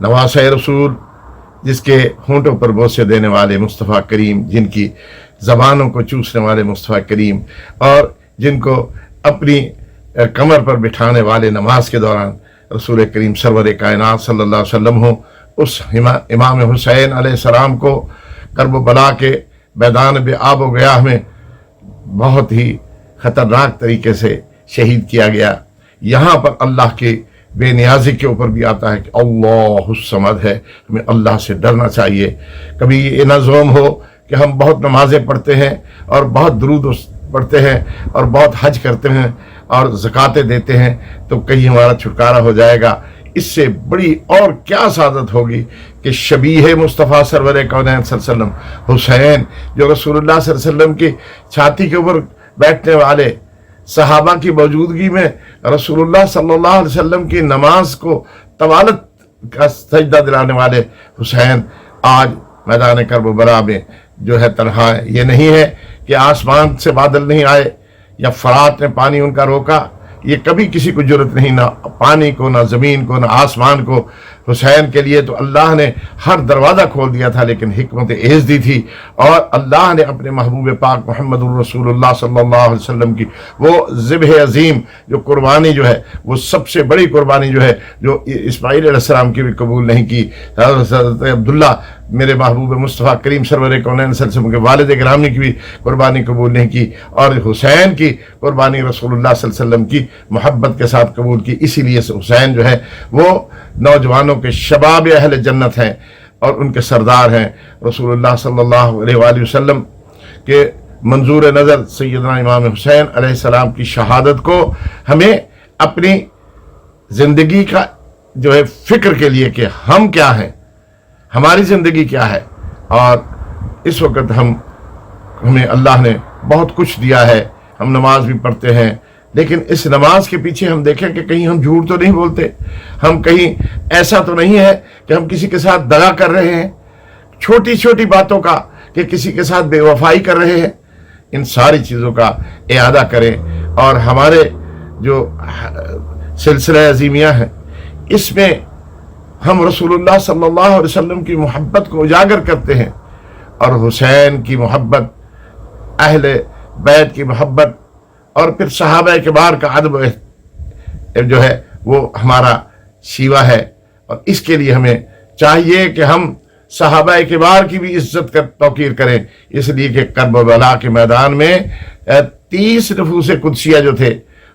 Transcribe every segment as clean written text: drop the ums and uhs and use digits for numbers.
नवासे रसूल, जिसके होंठों पर बोसे देने वाले मुस्तफ़ा करीम, जिनकी ज़बानों को चूसने वाले मुस्तफ़ा करीम, और जिनको अपनी कमर पर बिठाने वाले नमाज के दौरान रसूल करीम सरवर कायनात सल्लल्लाहु अलैहि वसल्लम हो, उस इमाम हुसैन अलैहिस्सलाम को करबला के मैदान बे आब व गयाह में बहुत ही ख़तरनाक तरीके से शहीद किया गया। यहाँ पर अल्लाह के बेनियाजी के ऊपर भी आता है कि अल्लाहुस समद है, हमें अल्लाह से डरना चाहिए। कभी ये ना ज़ोम हो कि हम बहुत नमाज़ें पढ़ते हैं और बहुत दुरूद पढ़ते हैं और बहुत हज करते हैं और ज़कातें देते हैं तो कहीं हमारा छुटकारा हो जाएगा। इससे बड़ी और क्या सादत होगी कि शबीह मुस्तफ़ा सरवर कौनैन सल्लल्लाहु अलैहि वसल्लम हुसैन, जो रसूलुल्लाह सल्लल्लाहु अलैहि वसल्लम की छाती के ऊपर बैठने वाले सहाबा की मौजूदगी में रसूलुल्लाह सल्लल्लाहु अलैहि वसल्लम की नमाज को तवालत का सजदा दिलाने वाले हुसैन आज मैदान करबला में जो है तन्हा है। ये नहीं है कि आसमान से बादल नहीं आए या फरात ने पानी उनका रोका, ये कभी किसी को जरूरत नहीं, ना पानी को, ना ज़मीन को, ना आसमान को। हुसैन के लिए तो अल्लाह ने हर दरवाज़ा खोल दिया था, लेकिन हिकमत एज़ दी थी और अल्लाह ने अपने महबूब पाक मोहम्मद रसूलुल्लाह सल्लल्लाहु अलैहि वसल्लम की वो ज़िब्ह अज़ीम जो कुर्बानी जो है, वो सबसे बड़ी कुर्बानी जो है, जो इस्माईल अलैहिस्सलाम की भी कबूल नहीं की। हज़रत अब्दुल्ला मेरे महबूब मुस्तफ़ा करीम सरवर कौनैन सल्लल्लाहु अलैहि वसल्लम के वालिद गिरामी की भी कुर्बानी कबूल नहीं की, और हुसैन की कुर्बानी रसूलुल्लाह सल्लल्लाहु अलैहि वसल्लम की मोहब्बत के साथ कबूल की। इसीलिए हुसैन जो है वो नौजवानों के शबाब अहल जन्नत हैं और उनके सरदार हैं। रसूलुल्लाह सल्लल्लाहु अलैहि वसल्लम के मंजूर नज़र सैयदना इमाम हुसैन अलैहिस्सलाम की शहादत को हमें अपनी ज़िंदगी का जो है फ़िक्र के लिए कि हम क्या हैं, हमारी ज़िंदगी क्या है। और इस वक्त हमें अल्लाह ने बहुत कुछ दिया है, हम नमाज भी पढ़ते हैं, लेकिन इस नमाज के पीछे हम देखें कि कहीं हम झूठ तो नहीं बोलते, हम कहीं ऐसा तो नहीं है कि हम किसी के साथ दगा कर रहे हैं, छोटी छोटी बातों का कि किसी के साथ बेवफाई कर रहे हैं। इन सारी चीज़ों का इआदा करें और हमारे जो सिलसिला अज़ीमिया है इसमें हम रसूलुल्लाह सल्लल्लाहु अलैहि वसल्लम की मोहब्बत को उजागर करते हैं और हुसैन की मोहब्बत, अहले बैत की मोहब्बत और फिर सहाबा किबार का अदब जो है वो हमारा शीवा है। और इसके लिए हमें चाहिए कि हम सहाबा किबार की भी इज्जत कर तौकीर करें, इसलिए कि करबला के मैदान में 30 नफूस कुदसिया जो थे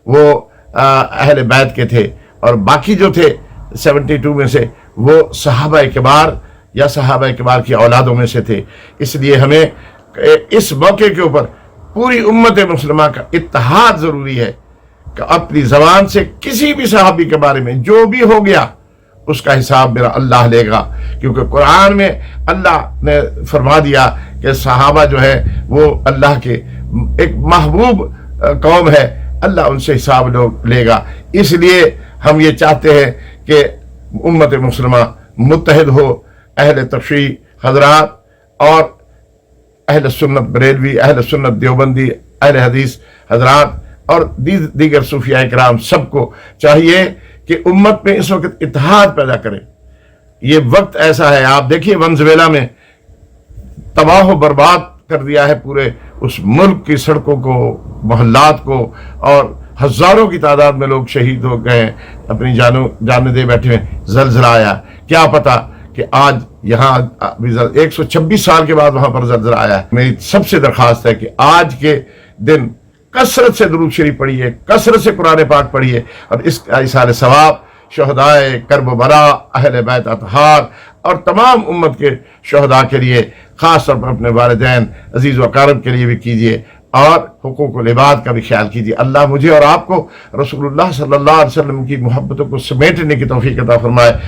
वो अहले बैत के थे और बाकी जो थे 72 में से वो सहाबा किबार या सहाबा किबार की औलादों में से थे। इसलिए हमें इस मौके के ऊपर पूरी उम्मत मुस्लिमा का इत्तेहाद ज़रूरी है कि अपनी ज़बान से किसी भी सहाबी के बारे में जो भी हो गया उसका हिसाब मेरा अल्लाह लेगा, क्योंकि कुरान में अल्लाह ने फरमा दिया कि सहाबा जो है वो अल्लाह के एक महबूब कौम है, अल्लाह उनसे हिसाब लेगा। इसलिए हम ये चाहते हैं कि उम्मत मुस्लिमा मुत्तहिद हो, अहले तशरीह हज़रात और अहले सुन्नत बरेलवी, अहले सुन्नत देवबंदी, अहले हदीस हज़रात और दीगर सूफिया इकराम सबको चाहिए कि उम्मत में इस वक्त इत्तेहाद पैदा करें। ये वक्त ऐसा है, आप देखिए वेनेज़ुएला में तबाह व बर्बाद कर दिया है पूरे उस मुल्क की सड़कों को, मोहल्लात को, और हज़ारों की तादाद में लोग शहीद हो गए, अपनी जान दे बैठे हैं। ज़लज़ला आया, क्या पता कि आज यहाँ 126 साल के बाद वहाँ पर ज़लज़ला आया है। मेरी सबसे दरख्वास्त है कि आज के दिन कसरत से दुरूद शरीफ पढ़िए, कसरत से कुरान पाक पढ़िए और इसका इसाले सवाब शहदाए करबला, अहले बैत अतहार और तमाम उम्मत के शहदा के लिए, ख़ास तौर पर अपने वालिदैन अजीज़ व अक़ारिब के लिए भी कीजिए और हुकूक़ुल इबाद का भी ख्याल कीजिए। अल्लाह मुझे और आपको रसूलुल्लाह सल्लल्लाहु अलैहि वसल्लम की मोहब्बतों को समेटने की तौफीक अता फरमाए।